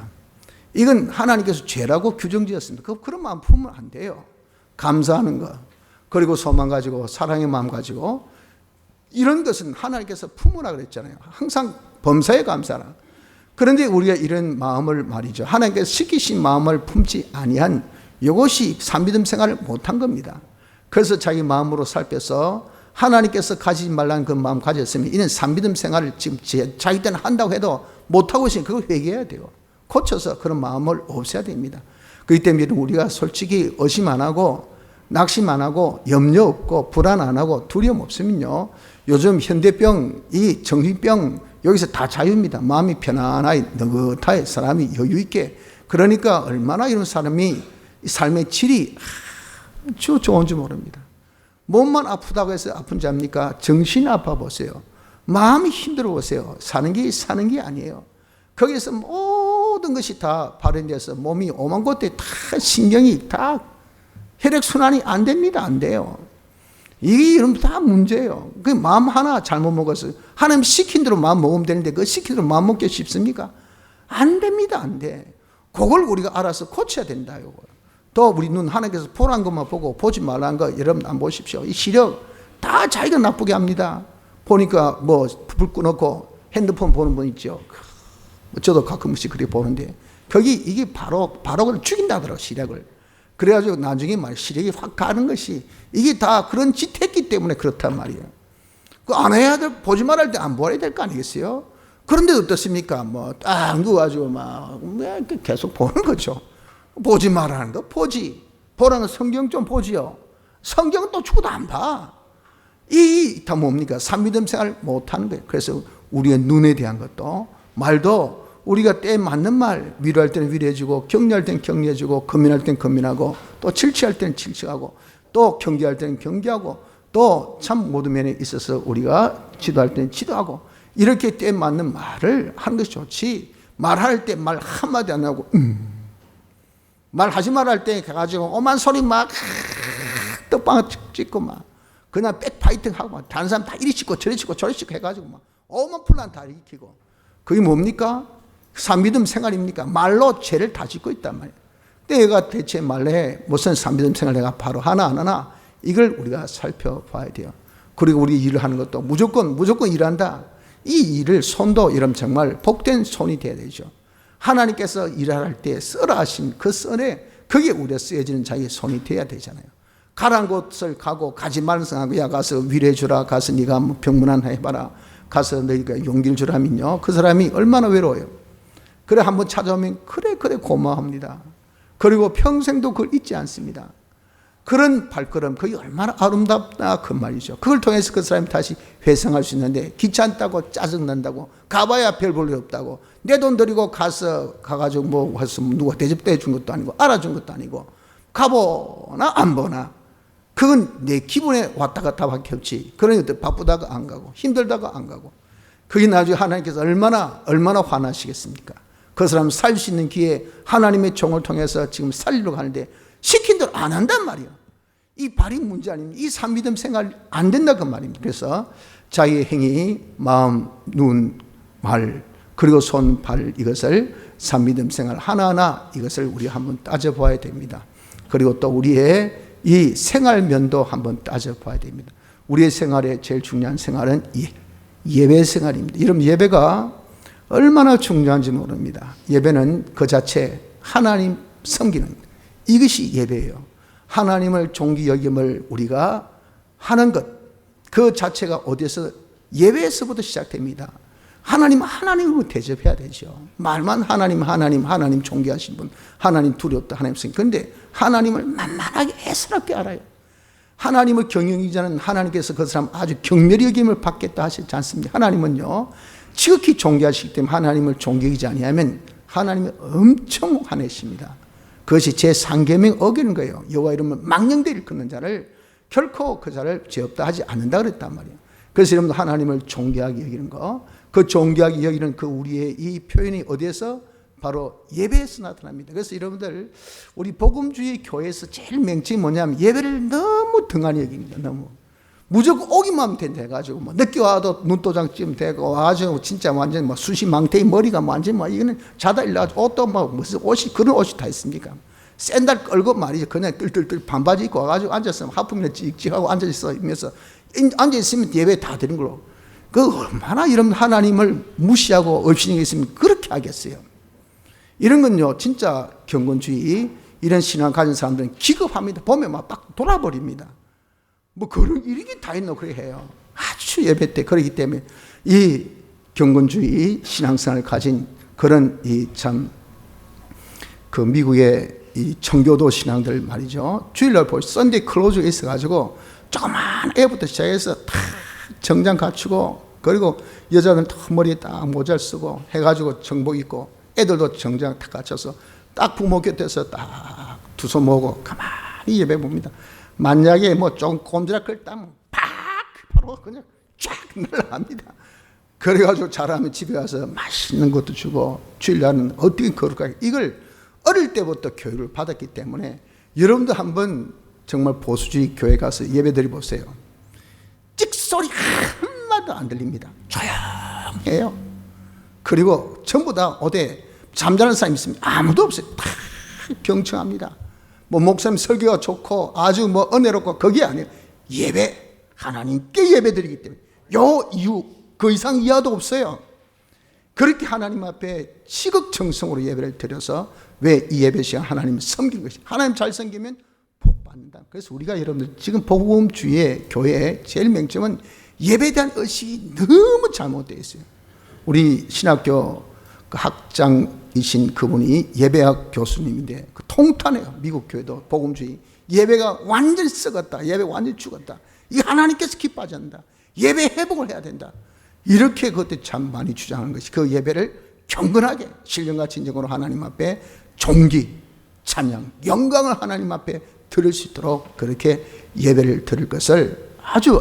이건 하나님께서 죄라고 규정지었습니다. 그런 마음 품으면 안 돼요. 감사하는 것, 그리고 소망 가지고 사랑의 마음 가지고 이런 것은 하나님께서 품으라 그랬잖아요. 항상 범사에 감사하라. 그런데 우리가 이런 마음을 말이죠, 하나님께서 시키신 마음을 품지 아니한 이것이 산믿음 생활을 못한 겁니다. 그래서 자기 마음으로 살펴서 하나님께서 가지지 말라는 그 마음 가졌으면 이는 산믿음 생활을 지금 자기 때는 한다고 해도 못하고 있으니 그걸 회개해야 돼요. 고쳐서 그런 마음을 없애야 됩니다. 그렇기 때문에 우리가 솔직히 의심 안 하고 낙심 안 하고 염려 없고 불안 안 하고 두려움 없으면요, 요즘 현대병, 이 정신병 여기서 다 자유입니다. 마음이 편안하게 느긋하게 사람이 여유 있게, 그러니까 얼마나 이런 사람이 삶의 질이 아주 좋은지 모릅니다. 몸만 아프다고 해서 아픈지 압니까? 정신이 아파 보세요. 마음이 힘들어 보세요. 사는 게 아니에요. 거기에서 모든 것이 다 발현돼서 몸이 오만 곳에 다 신경이 다 혈액순환이 안 됩니다. 안 돼요. 이게 여러분 다 문제예요. 그 마음 하나 잘못 먹어서 하나님 시킨 대로 마음 먹으면 되는데 그 시킨 대로 마음 먹기 쉽습니까? 안 됩니다. 안 돼. 그걸 우리가 알아서 고쳐야 된다. 이거. 또 우리 눈 하나님께서 보란 것만 보고 보지 말라는 거 여러분 안 보십시오. 이 시력 다 자기가 나쁘게 합니다. 보니까 뭐 불 꺼놓고 핸드폰 보는 분 있죠. 저도 가끔씩 그렇게 보는데 거기 이게 바로 그걸 죽인다더라고, 시력을. 그래가지고 나중에 시력이 확 가는 것이 이게 다 그런 짓 했기 때문에 그렇단 말이에요. 그 안 해야 될, 보지 말할 때 안 보아야 될 거 아니겠어요? 그런데 어떻습니까? 뭐 딱 누워가지고 막 계속 보는 거죠. 보지 말라는 거 보지. 보라는 성경 좀 보지요. 성경은 또 죽어도 안 봐. 이 다 뭡니까? 산믿음 생활 못하는 거예요. 그래서 우리의 눈에 대한 것도 말도 우리가 때에 맞는 말, 위로할 때는 위로해주고 격려할 때는 격려해주고 건면할 때는 건면하고 또 칠치할 때는 칠치하고 또 경계할 때는 경계하고 또 참 모든 면에 있어서 우리가 지도할 때는 지도하고 이렇게 때에 맞는 말을 하는 것이 좋지, 말할 때 말 한마디 안 하고 말하지 말할 때 가가지고 오만 소리 막 떡방 찍고 막 그냥 백파이팅 하고 막 다른 사람 다 이리 찍고 저리 찍고 저리 찍고 해가지고 막 오만 풀란 다 일으키고 그게 뭡니까? 산믿음 생활입니까? 말로 죄를 다 짓고 있단 말이에요. 내가 대체 말에 무슨 산믿음 생활 내가 바로 하나 안 하나 이걸 우리가 살펴봐야 돼요. 그리고 우리 일을 하는 것도 무조건 일한다. 이 일을 손도 이러면 정말 복된 손이 돼야 되죠. 하나님께서 일할 때 쓰라 하신 그 썰에 그게 우리가 쓰여지는 자기의 손이 돼야 되잖아요. 가란 곳을 가고 가지 말은 생각하고 야 가서 위로해 주라, 가서 네가 한번 병문안 해봐라, 가서 너희가 용기를 주라면요, 그 사람이 얼마나 외로워요. 그래 한번 찾아오면 그래 고마워합니다. 그리고 평생도 그걸 잊지 않습니다. 그런 발걸음 그게 얼마나 아름답다 그 말이죠. 그걸 통해서 그 사람이 다시 회상할 수 있는데 귀찮다고 짜증난다고 가봐야 별 볼 일 없다고 내 돈 들이고 가가지고 뭐 해서 누가 대접도 해준 것도 아니고 알아준 것도 아니고 가보나 안 보나 그건 내 기분에 왔다 갔다 밖에 없지. 그러니까 바쁘다가 안 가고 힘들다가 안 가고 그게 나중에 하나님께서 얼마나 화나시겠습니까? 그 사람 살 수 있는 기회에 하나님의 종을 통해서 지금 살리러 가는데 시킨 대로 안 한단 말이에요. 이 발이 문제 아닙니까? 이 산믿음 생활 안 된다 그 말입니다. 그래서 자기의 행위, 마음, 눈, 말 그리고 손, 발 이것을 산믿음 생활 하나하나 이것을 우리 한번 따져봐야 됩니다. 그리고 또 우리의 이 생활면도 한번 따져봐야 됩니다. 우리의 생활에 제일 중요한 생활은 예배 생활입니다. 여러분 예배가 얼마나 중요한지 모릅니다. 예배는 그 자체 하나님 섬기는 이것이 예배예요. 하나님을 존귀 여김을 우리가 하는 것, 그 자체가 어디에서 예배에서부터 시작됩니다. 하나님을 대접해야 되죠. 말만 하나님 존귀하신 분, 하나님 두렵다, 하나님 섬기. 그런데 하나님을 만만하게 애스럽게 알아요. 하나님을 경영하기 전에 하나님께서 그 사람 아주 경멸히 여김을 받겠다 하셨지 않습니까? 하나님은요 지극히 존귀하시기 때문에 하나님을 존귀하지 아니하면 하나님이 엄청 화내십니다. 그것이 제 상계명 어기는 거예요. 여호와 이름을 망령되이 걷는 자를 결코 그 자를 죄 없다 하지 않는다 그랬단 말이에요. 그래서 여러분 하나님을 존귀하게 여기는 거, 그 존귀하게 여기는 그 우리의 이 표현이 어디에서? 바로 예배에서 나타납니다. 그래서 여러분들 우리 복음주의 교회에서 제일 맹점이 뭐냐면 예배를 너무 등한히 여깁니다. 너무 무조건 오기만 하면 된다 해가지고 뭐 늦게 와도 눈도장쯤 되고 와가지고 진짜 완전 뭐 수시 망태의 머리가 완전 뭐 이거는 자다 일어나가지고 옷도 뭐 무슨 옷이 그런 옷이 다 있습니까? 샌들 끌고 말이죠. 그냥 뜰뜰뜰 반바지 입고 와가지고 앉았으면 하품이나 찍찍하고 앉아있으면서 앉아있으면 예배 다 드린 걸로. 그 얼마나 이런 하나님을 무시하고 업신이 있으면 그렇게 하겠어요. 이런 건요 진짜 경건주의 이런 신앙 가진 사람들은 기겁합니다. 보면 막 돌아버립니다. 뭐 그런 일이 다 있노 그래 해요. 아주 예배 때 그러기 때문에 이 경건주의 신앙생활을 가진 그런 이 참 그 미국의 이 청교도 신앙들 말이죠. 주일날 볼 썬데이 클로즈가 있어가지고 조그만 애부터 시작해서 다 정장 갖추고 그리고 여자들은 다 머리에 딱 모자를 쓰고 해가지고 정복 입고 애들도 정장 딱 갖춰서 딱 부모 곁에서 딱 두 손 모으고 가만히 예배 봅니다. 만약에 뭐 좀 꼼지락거릴 때면 바로 그냥 쫙 날아갑니다. 그래가지고 잘하면 집에 가서 맛있는 것도 주고 주일날은 어떻게 거룩하게 이걸 어릴 때부터 교육을 받았기 때문에 여러분도 한번 정말 보수주의 교회 가서 예배 드려 보세요. 찍소리 한마디도 안 들립니다. 조용해요. 그리고 전부 다 어디 잠자는 사람이 있으면 아무도 없어요. 다 경청합니다. 뭐 목사님 설교가 좋고 아주 뭐 은혜롭고 그게 아니에요. 예배 하나님께 예배 드리기 때문에 요 이유 그 이상 이하도 없어요. 그렇게 하나님 앞에 시극정성으로 예배를 드려서 왜 이 예배 시간 하나님을 섬긴 것이 하나님 잘 섬기면 복 받는다. 그래서 우리가 여러분들 지금 복음주의 교회의 제일 맹점은 예배에 대한 의식이 너무 잘못되어 있어요. 우리 신학교 그 학장이신 그분이 예배학 교수님인데 그 통탄해요. 미국 교회도 복음주의 예배가 완전히 썩었다. 예배 완전히 죽었다. 이 하나님께서 기뻐하지 않는다. 예배 회복을 해야 된다. 이렇게 그때 참 많이 주장하는 것이 그 예배를 경건하게 신령과 진정으로 하나님 앞에 존귀, 찬양, 영광을 하나님 앞에 드릴 수 있도록 그렇게 예배를 드릴 것을 아주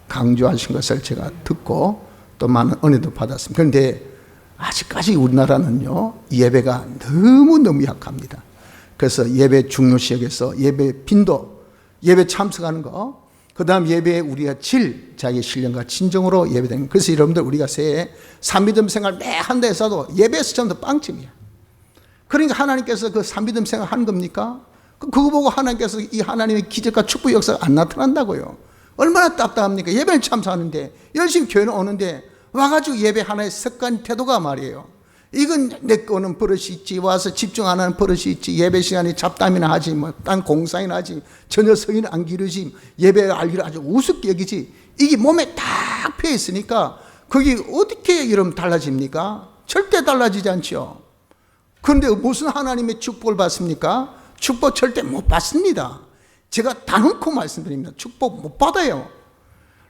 강조하신 것을 제가 듣고 또 많은 은혜도 받았습니다. 그런데 아직까지 우리나라는요 예배가 너무 약합니다. 그래서 예배 중요시역에서 예배 빈도, 예배 참석하는 거, 그 다음 예배에 우리가 자기 신령과 진정으로 예배되는 거. 그래서 여러분들 우리가 새해 삼비듬 생활 매 한 달 써도 예배에서 전부 다 빵점이야. 그러니까 하나님께서 그 삼비듬 생활 하는 겁니까? 그거 보고 하나님께서 이 하나님의 기적과 축복 역사가 안 나타난다고요. 얼마나 답답합니까? 예배를 참석하는데 열심히 교회는 오는데 와가지고 예배 하나의 습관 태도가 말이에요. 이건 내 거는 버릇이 있지, 와서 집중 안 하는 버릇이 있지, 예배 시간에 잡담이나 하지, 뭐 딴 공상이나 하지, 전혀 성의는 안 기르지, 예배 알기를 아주 우습게 여기지. 이게 몸에 딱 펴 있으니까 그게 어떻게 여러분 달라집니까? 절대 달라지지 않죠. 그런데 무슨 하나님의 축복을 받습니까? 축복 절대 못 받습니다. 제가 단언코 말씀드립니다. 축복 못 받아요.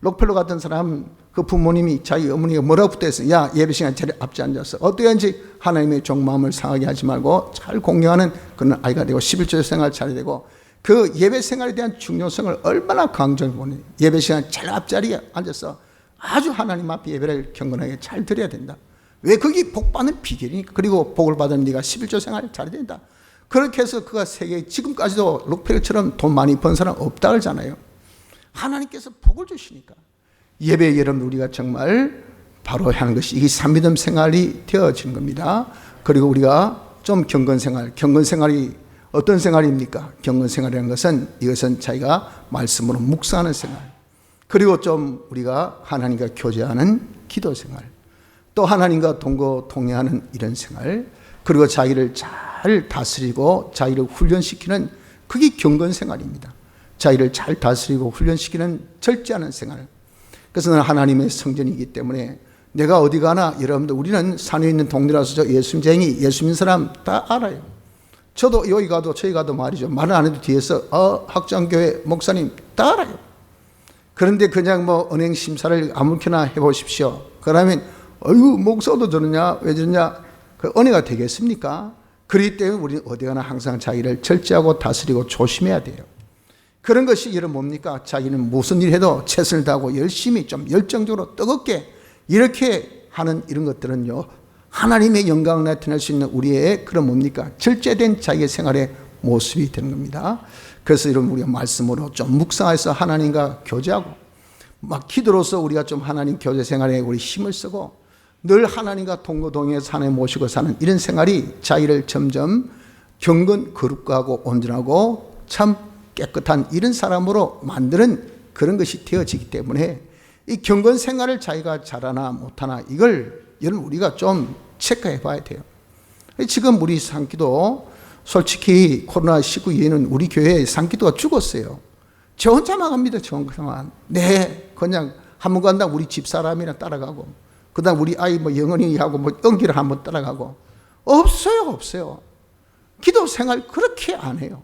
록펠러 같은 사람 그 부모님이 자기 어머니가 뭐라고 붙어있어요. 야 예배 시간 자리 앞에 앉아서 어떻게 하는지 하나님의 종마음을 상하게 하지 말고 잘 공경하는 그런 아이가 되고 11조 생활 잘해야 되고 그 예배 생활에 대한 중요성을 얼마나 강조해 보니 예배 시간 잘 앞자리에 앉아서 아주 하나님 앞에 예배를 경건하게 잘 드려야 된다. 왜 그게 복 받는 비결이니까. 그리고 복을 받은 네가 11조 생활 잘해야 된다. 그렇게 해서 그가 세계 지금까지도 록펠러처럼 돈 많이 번 사람 없다 그러잖아요. 하나님께서 복을 주시니까 예배 여러분 우리가 정말 바로 하는 것이 이게 삼비듬 생활이 되어지는 겁니다. 그리고 우리가 좀 경건생활이 어떤 생활입니까? 경건생활이라는 것은 이것은 자기가 말씀으로 묵상하는 생활, 그리고 좀 우리가 하나님과 교제하는 기도생활, 또 하나님과 동거동행하는 이런 생활, 그리고 자기를 잘 다스리고 자기를 훈련시키는 그게 경건생활입니다. 자기를 잘 다스리고 훈련시키는 절제하는 생활. 그래서 하나님의 성전이기 때문에 내가 어디 가나 여러분들 우리는 산에 있는 동네라서 저 예수쟁이 예수 믿는 사람 다 알아요. 저도 여기 가도 저기 가도 말이죠. 말을 안 해도 뒤에서 학장교회 목사님 다 알아요. 그런데 그냥 뭐 은행 심사를 아무렇게나 해보십시오. 그러면 목사도 저러냐 왜 저러냐 그 은혜가 되겠습니까? 그렇기 때문에 우리는 어디 가나 항상 자기를 절제하고 다스리고 조심해야 돼요. 그런 것이 여러분 뭡니까? 자기는 무슨 일 해도 최선을 다하고 열심히 좀 열정적으로 뜨겁게 이렇게 하는 이런 것들은요 하나님의 영광을 나타낼 수 있는 우리의 그런 뭡니까? 절제된 자기의 생활의 모습이 되는 겁니다. 그래서 여러분 우리가 말씀으로 좀 묵상해서 하나님과 교제하고 막 기도로서 우리가 좀 하나님 교제 생활에 우리 힘을 쓰고 늘 하나님과 동거동행해서 하나님 모시고 사는 이런 생활이 자기를 점점 경건 거룩하고 온전하고 참 깨끗한 이런 사람으로 만드는 그런 것이 되어지기 때문에 이 경건 생활을 자기가 잘하나 못하나 이걸 여러분 우리가 좀 체크해 봐야 돼요. 지금 우리 상기도 솔직히 코로나19 이후에는 우리 교회에 상기도가 죽었어요. 저 혼자만 갑니다. 저 혼자만. 네, 그냥 한번 간다 우리 집사람이랑 따라가고 그 다음 우리 아이 뭐 영원히하고 뭐 연기를 한번 따라가고 없어요. 기도 생활 그렇게 안 해요.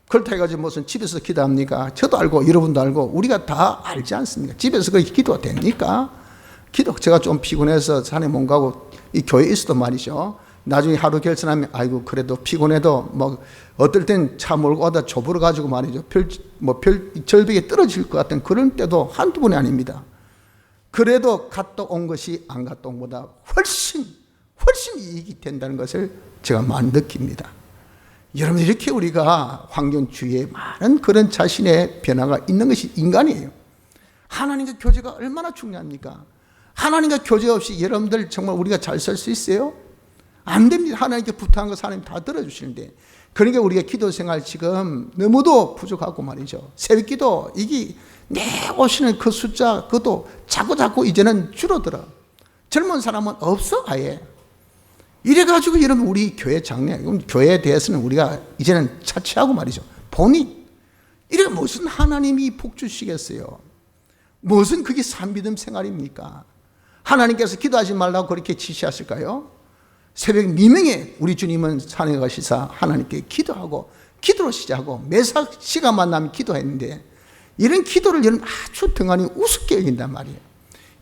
그렇다 해가지고 무슨 집에서 기도합니까? 저도 알고 여러분도 알고 우리가 다 알지 않습니까? 집에서 그렇게 기도가 됩니까? 제가 좀 피곤해서 산에 못 가고 이 교회에 있어도 말이죠. 나중에 하루 결선하면 아이고 그래도 피곤해도 뭐 어떨 땐 차 몰고 오다 좁으러 가지고 말이죠. 절벽에 떨어질 것 같은 그런 때도 한두 번이 아닙니다. 그래도 갔다 온 것이 안 갔다 온 것보다 훨씬 이익이 된다는 것을 제가 많이 느낍니다. 여러분 이렇게 우리가 환경 주위에 많은 그런 자신의 변화가 있는 것이 인간이에요. 하나님과 교제가 얼마나 중요합니까? 하나님과 교제 없이 여러분들 정말 우리가 잘 살 수 있어요? 안 됩니다. 하나님께 부탁한 거 하나님 다 들어주시는데 그러니까 우리가 기도 생활 지금 너무도 부족하고 말이죠. 새벽 기도 이게 내 오시는 그 숫자 그것도 자꾸 이제는 줄어들어. 젊은 사람은 없어 아예. 이래가지고 여러분 우리 교회 장례 교회에 대해서는 우리가 이제는 차치하고 말이죠. 본인 이래 무슨 하나님이 복 주시겠어요? 무슨 그게 산믿음 생활입니까? 하나님께서 기도하지 말라고 그렇게 지시하실까요? 새벽 미명에 우리 주님은 산에 가시사 하나님께 기도하고 기도로 시작하고 매사 시간만 나면 기도했는데 이런 기도를 여러분 아주 등한히 우습게 여긴단 말이에요.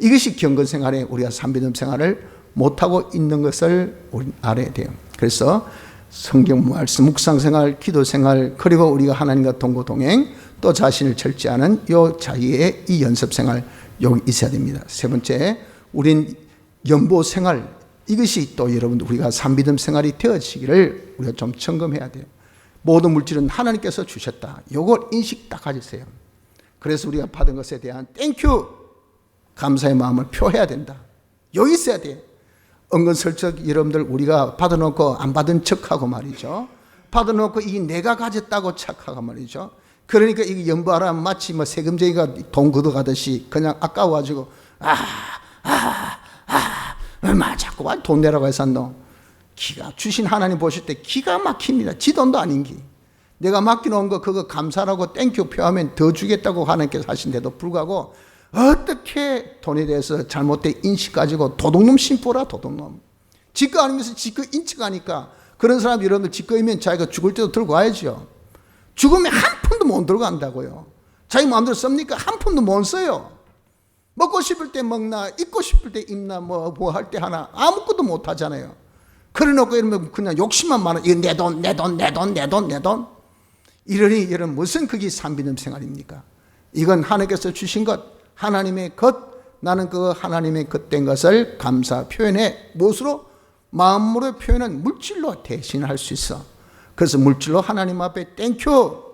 이것이 경건 생활에 우리가 산믿음 생활을 못하고 있는 것을 우리 알아야 돼요. 그래서 성경 말씀, 묵상 생활, 기도 생활, 그리고 우리가 하나님과 동거 동행, 또 자신을 절제하는 요 자기의 이 연습 생활 여기 있어야 됩니다. 세 번째, 우린 연보 생활, 이것이 또 여러분들 우리가 산믿음 생활이 되어지기를 우리가 좀 점검해야 돼요. 모든 물질은 하나님께서 주셨다. 요걸 인식 딱 가지세요. 그래서 우리가 받은 것에 대한 땡큐 감사의 마음을 표해야 된다. 여기 있어야 돼. 은근슬쩍 여러분들 우리가 받아놓고 안 받은 척하고 말이죠. 받아놓고 이게 내가 가졌다고 착하고 말이죠. 그러니까 이게 연보하라 마치 뭐 세금쟁이가 돈 걷어가듯이 그냥 아까워가지고 얼마 자꾸 돈 내라고 해서 너 기가 주신 하나님 보실 때 기가 막힙니다. 지 돈도 아닌 기. 내가 맡겨놓은 거 그거 감사라고 땡큐 표하면 더 주겠다고 하나님께서 하신데도 불구하고 어떻게 돈에 대해서 잘못된 인식 가지고 도둑놈 심보라 도둑놈. 지거 아니면서 지거 인척하니까 그런 사람 여러분들 지거이면 자기가 죽을 때도 들고 가야죠. 죽으면 한 푼도 못 들고 간다고요. 자기 마음대로 씁니까? 한 푼도 못 써요. 먹고 싶을 때 먹나 입고 싶을 때 입나 뭐 할 때 하나 아무것도 못 하잖아요. 그래놓고 이러면 그냥 욕심만 많아. 이거 내 돈 이러니 여러분 무슨 그게 산비듬 생활입니까? 이건 하나님께서 주신 것, 하나님의 것, 나는 그 하나님의 것 된 것을 감사 표현해 무엇으로? 마음으로 표현은 물질로 대신할 수 있어. 그래서 물질로 하나님 앞에 땡큐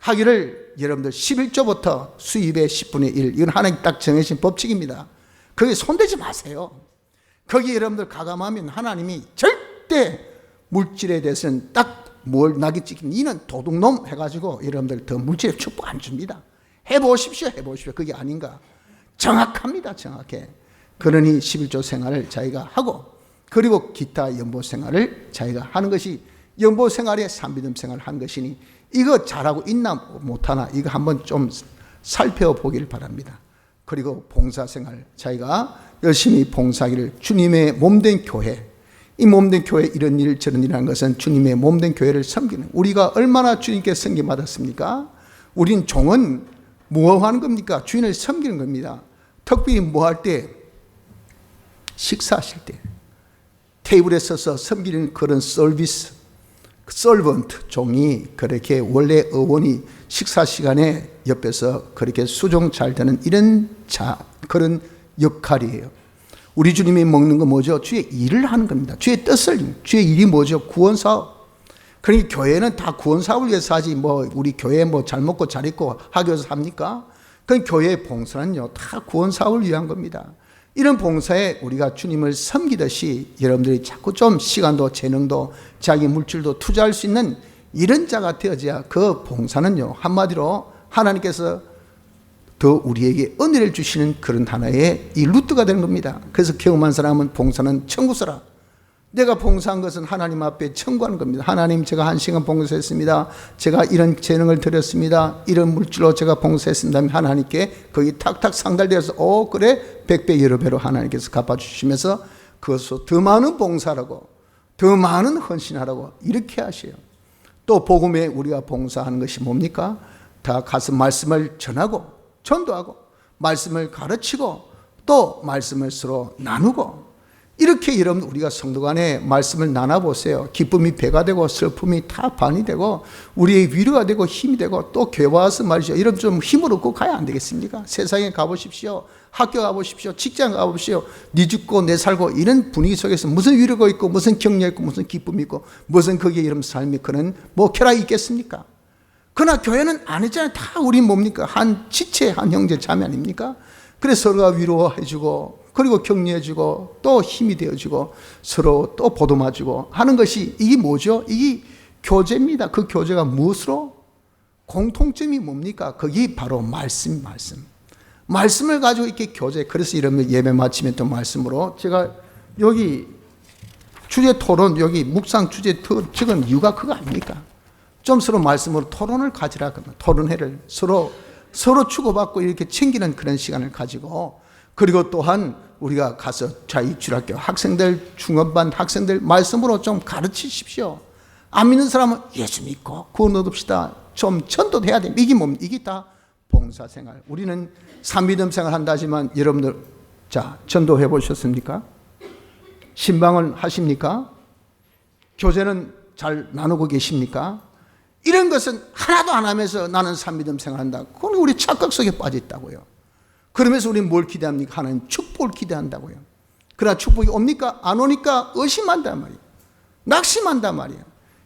하기를 여러분들 11조부터 수입의 10분의 1 이건 하나님 딱 정해진 법칙입니다. 거기에 손대지 마세요. 거기 여러분들 가감하면 하나님이 절대 물질에 대해서는 딱 뭘 나게 찍힌 니는 도둑놈 해가지고 여러분들 더 물질에 축복 안 줍니다. 해보십시오. 그게 아닌가. 정확합니다. 정확해. 그러니 11조 생활을 자기가 하고 그리고 기타 연보 생활을 자기가 하는 것이 연보 생활의 산비듬 생활을 한 것이니 이거 잘하고 있나 못하나 이거 한번 좀 살펴보기를 바랍니다. 그리고 봉사 생활 자기가 열심히 봉사하기를 주님의 몸된 교회 이 몸된 교회 이런 일 저런 일 하는 것은 주님의 몸된 교회를 섬기는 우리가 얼마나 주님께 섬김받았습니까? 우린 종은 뭐 하는 겁니까? 주인을 섬기는 겁니다. 특별히 뭐 할 때? 식사하실 때 테이블에 서서 섬기는 그런 서비스 서번트 종이 그렇게 원래 어원이 식사 시간에 옆에서 그렇게 수종 잘 되는 이런 그런 역할이에요. 우리 주님이 먹는 거 뭐죠? 주의 일을 하는 겁니다. 주의 뜻을, 주의 일이 뭐죠? 구원사업. 그러니까 교회는 다 구원사업을 위해서 하지 뭐 우리 교회 뭐 잘 먹고 잘 입고 하기 위해서 합니까? 그 교회의 봉사는요, 다 구원 사업을 위한 겁니다. 이런 봉사에 우리가 주님을 섬기듯이 여러분들이 자꾸 좀 시간도 재능도 자기 물질도 투자할 수 있는 이런 자가 되어져야 그 봉사는요, 한마디로 하나님께서 더 우리에게 은혜를 주시는 그런 하나의 이 루트가 되는 겁니다. 그래서 경험한 사람은 봉사는 청구서라. 내가 봉사한 것은 하나님 앞에 청구하는 겁니다. 하나님, 제가 1시간 봉사했습니다. 제가 이런 재능을 드렸습니다. 이런 물질로 제가 봉사했습니다. 하나님께 거기 탁탁 상달되어서 그래 100배 여러 배로 하나님께서 갚아주시면서 그것으로 더 많은 봉사라고, 더 많은 헌신하라고 이렇게 하셔요. 또 복음에 우리가 봉사하는 것이 뭡니까? 다 가서 말씀을 전하고 전도하고 말씀을 가르치고 또 말씀을 서로 나누고, 이렇게 여러분 우리가 성도 간에 말씀을 나눠보세요. 기쁨이 배가 되고 슬픔이 다 반이 되고 우리의 위로가 되고 힘이 되고, 또 교회 와서 말이죠, 여러분 좀 힘을 얻고 가야 안 되겠습니까? 세상에 가보십시오. 학교 가보십시오. 직장 가보십시오. 네 죽고 내 살고 이런 분위기 속에서 무슨 위로가 있고 무슨 격려 있고 무슨 기쁨이 있고 무슨 거기에 이런 삶이 그런 뭐 쾌락이 있겠습니까? 그러나 교회는 아니잖아요. 다 우리 뭡니까? 한 지체, 한 형제 자매 아닙니까? 그래서 서로가 위로해주고 그리고 격려해주고 또 힘이 되어주고 서로 또 보듬어주고 하는 것이, 이게 뭐죠? 이게 교제입니다. 그 교제가 무엇으로? 공통점이 뭡니까? 그게 바로 말씀을 가지고 이렇게 교제. 그래서 이러면 예배 마치면 또 말씀으로, 제가 여기 주제 토론, 여기 묵상 주제 적은 이유가 그거 아닙니까? 좀 서로 말씀으로 토론을 가지라. 토론회를 서로 주고받고 이렇게 챙기는 그런 시간을 가지고, 그리고 또한 우리가 가서 자유주일학교 학생들, 중원반 학생들 말씀으로 좀 가르치십시오. 안 믿는 사람은 예수 믿고 구원 얻읍시다. 좀 전도도 해야 됩니다. 이게 뭡니까? 이게 다 봉사생활. 우리는 산미듬 생활 한다지만 여러분들 자, 전도해 보셨습니까? 신방을 하십니까? 교제는 잘 나누고 계십니까? 이런 것은 하나도 안 하면서 나는 산미듬 생활한다. 그건 우리 착각 속에 빠져 있다고요. 그러면서 우리는 뭘 기대합니까? 하나님 축복을 기대한다고요. 그러나 축복이 옵니까? 안 오니까 의심한단 말이에요. 낙심한단 말이에요.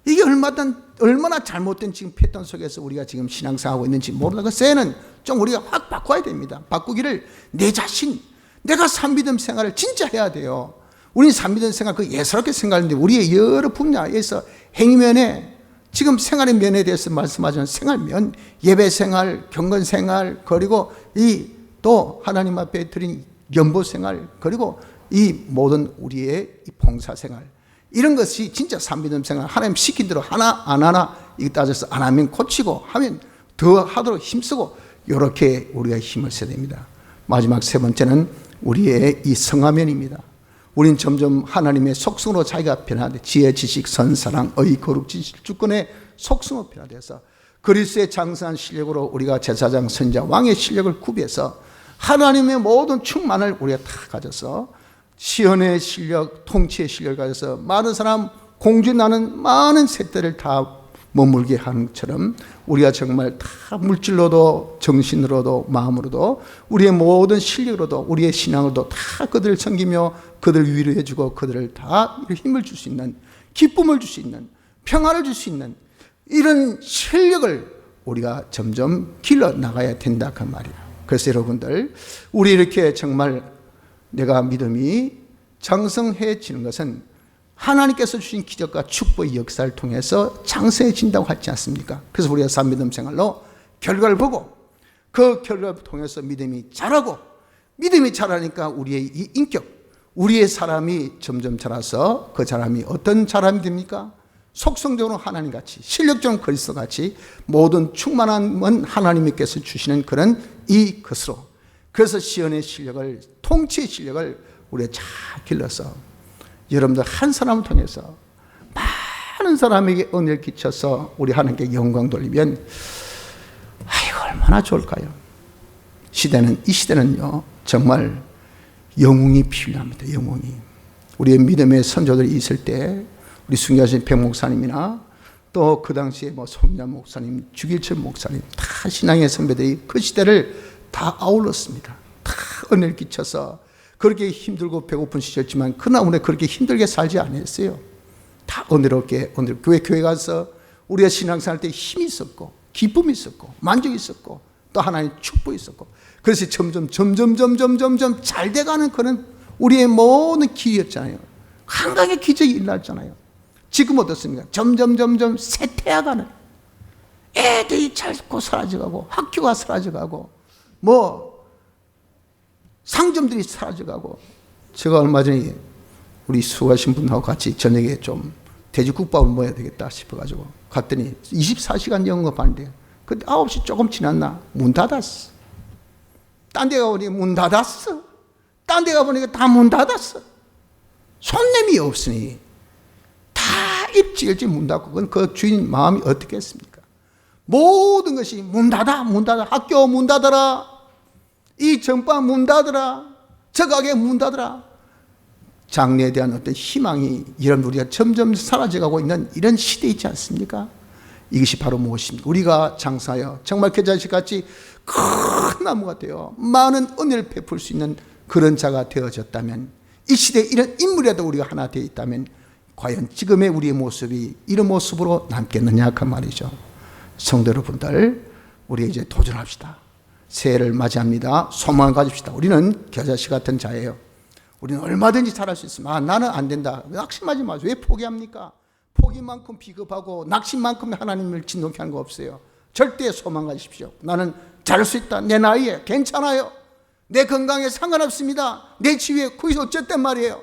이게 얼마나 잘못된 지금 패턴 속에서 우리가 지금 신앙생활하고 있는지 모르다. 그 쎄는 좀 우리가 확 바꿔야 됩니다. 바꾸기를, 내 자신, 내가 산미듬 생활을 진짜 해야 돼요. 우리는 산미듬 생활 그 예사롭게 생각하는데 우리의 여러 분야에서 행위면에 지금 생활의 면에 대해서 말씀하자면 생활면, 예배 생활, 경건 생활, 그리고 또 하나님 앞에 드린 연보 생활, 그리고 이 모든 우리의 이 봉사 생활, 이런 것이 진짜 산미듬 생활, 하나님 시킨 대로 하나 안 하나 이거 따져서 안 하면 고치고 하면 더 하도록 힘쓰고, 이렇게 우리가 힘을 써야 됩니다. 마지막 세 번째는 우리의 이 성화면입니다. 우린 점점 하나님의 속성으로 자기가 변화돼, 지혜, 지식, 선, 사랑, 의, 거룩, 진실, 주권의 속성으로 변화돼서 그리스도의 장성한 실력으로 우리가 제사장, 선자, 왕의 실력을 구비해서 하나님의 모든 충만을 우리가 다 가져서 시연의 실력, 통치의 실력을 가져서 많은 사람 공주나는 많은 세대를 다 머물게 하는 것처럼 우리가 정말 다 물질로도 정신으로도 마음으로도 우리의 모든 실력으로도 우리의 신앙으로도 다 그들을 섬기며 그들을 위로해주고 그들을 다 힘을 줄 수 있는, 기쁨을 줄 수 있는, 평안을 줄 수 있는 이런 실력을 우리가 점점 길러 나가야 된다 그 말이에요. 그래서 여러분들, 우리 이렇게 정말 내가 믿음이 장성해지는 것은 하나님께서 주신 기적과 축복의 역사를 통해서 장성해진다고 하지 않습니까? 그래서 우리가 산미듬 생활로 결과를 보고 그 결과를 통해서 믿음이 자라고, 믿음이 자라니까 우리의 이 인격, 우리의 사람이 점점 자라서 그 사람이 어떤 사람이 됩니까? 속성적으로 하나님같이, 실력적으로 그리스도같이 모든 충만함은 하나님께서 주시는 그런 이 것으로, 그래서 시연의 실력을, 통치의 실력을 우리가 잘 길러서 여러분들 한 사람을 통해서 많은 사람에게 은혜를 끼쳐서 우리 하나님께 영광 돌리면 아이고 얼마나 좋을까요? 이 시대는요 정말 영웅이 필요합니다. 영웅이. 우리의 믿음의 선조들이 있을 때 우리 순교하신 백 목사님이나 또 그 당시에 손야 목사님, 주길철 목사님, 다 신앙의 선배들이 그 시대를 다 아울렀습니다. 다 은혜를 끼쳐서 그렇게 힘들고 배고픈 시절이지만 그러나 우리 그렇게 힘들게 살지 않았어요. 다 은혜롭게 교회 가서 우리가 신앙생활 때 힘이 있었고 기쁨이 있었고 만족이 있었고 또 하나님 축복이 있었고, 그래서 점점 잘 돼가는 그런 우리의 모든 길이었잖아요. 한강의 기적이 일어났잖아요. 지금 어떻습니까? 점점 쇠퇴해가는, 애들이 자꾸 사라져가고, 학교가 사라져가고, 상점들이 사라져가고. 제가 얼마 전에 우리 수고하신 분하고 같이 저녁에 좀 돼지국밥을 먹어야 되겠다 싶어가지고 갔더니 24시간 영업하는데, 근데 9시 조금 지났나 문 닫았어. 딴 데 가보니 문 닫았어. 딴 데 가보니까 다 문 닫았어. 손님이 없으니 다 일찍 문 닫고, 그건 그 주인 마음이 어떻겠습니까? 모든 것이 문 닫아. 학교 문 닫아라, 이 전방 문 닫아라, 저 가게 문 닫아라. 장래에 대한 어떤 희망이, 이런 우리가 점점 사라져가고 있는 이런 시대 있지 않습니까? 이것이 바로 무엇입니까? 우리가 장사하여 정말 계자식같이 큰 나무가 되어 많은 은혜를 베풀 수 있는 그런 자가 되어졌다면, 이 시대에 이런 인물이라도 우리가 하나 되어 있다면, 과연 지금의 우리의 모습이 이런 모습으로 남겠느냐 그 말이죠. 성도 여러분들, 우리 이제 도전합시다. 새해를 맞이합니다. 소망을 가집시다. 우리는 겨자씨 같은 자예요. 우리는 얼마든지 잘할 수 있습니다. 나는 안 된다, 낙심하지 마세요. 왜 포기합니까? 포기만큼 비겁하고 낙심만큼 하나님을 진노케 하는 거 없어요. 절대 소망 가지십시오. 나는 잘할 수 있다. 내 나이에 괜찮아요. 내 건강에 상관없습니다. 내 지위에 거기서 어쨌든 말이에요.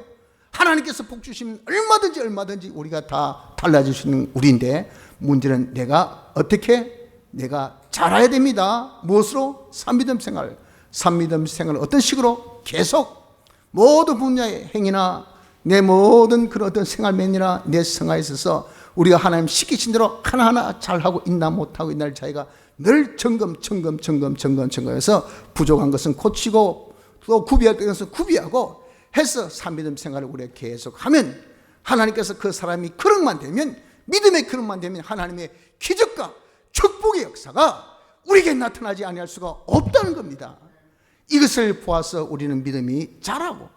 하나님께서 복 주시면 얼마든지 우리가 다 달라질 수 있는 우리인데, 문제는 내가 어떻게, 내가 잘해야 됩니다. 무엇으로? 산미듬 생활. 산미듬 생활을 어떤 식으로? 계속 모든 분야의 행위나 내 모든 그런 어떤 생활면이나 내 생활에 있어서 우리가 하나님 시키신 대로 하나하나 잘하고 있나 못하고 있나를 자기가 늘 점검해서 부족한 것은 고치고, 또 구비할 것은 구비하고 해서 산미듬 생활을 우리가 계속하면, 하나님께서 그 사람이 그릇만 되면, 믿음의 그릇만 되면 하나님의 기적과 축복의 역사가 우리에게 나타나지 아니할 수가 없다는 겁니다. 이것을 보아서 우리는 믿음이 자라고,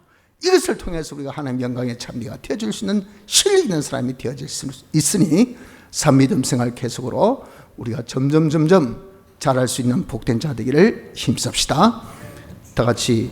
이것을 통해서 우리가 하나님 영광의 찬미가 되어줄 수 있는 실력 있는 사람이 되어질 수 있으니, 산미듬 생활 계속으로 우리가 점점 잘할 수 있는 복된 자 되기를 힘씁시다. 다 같이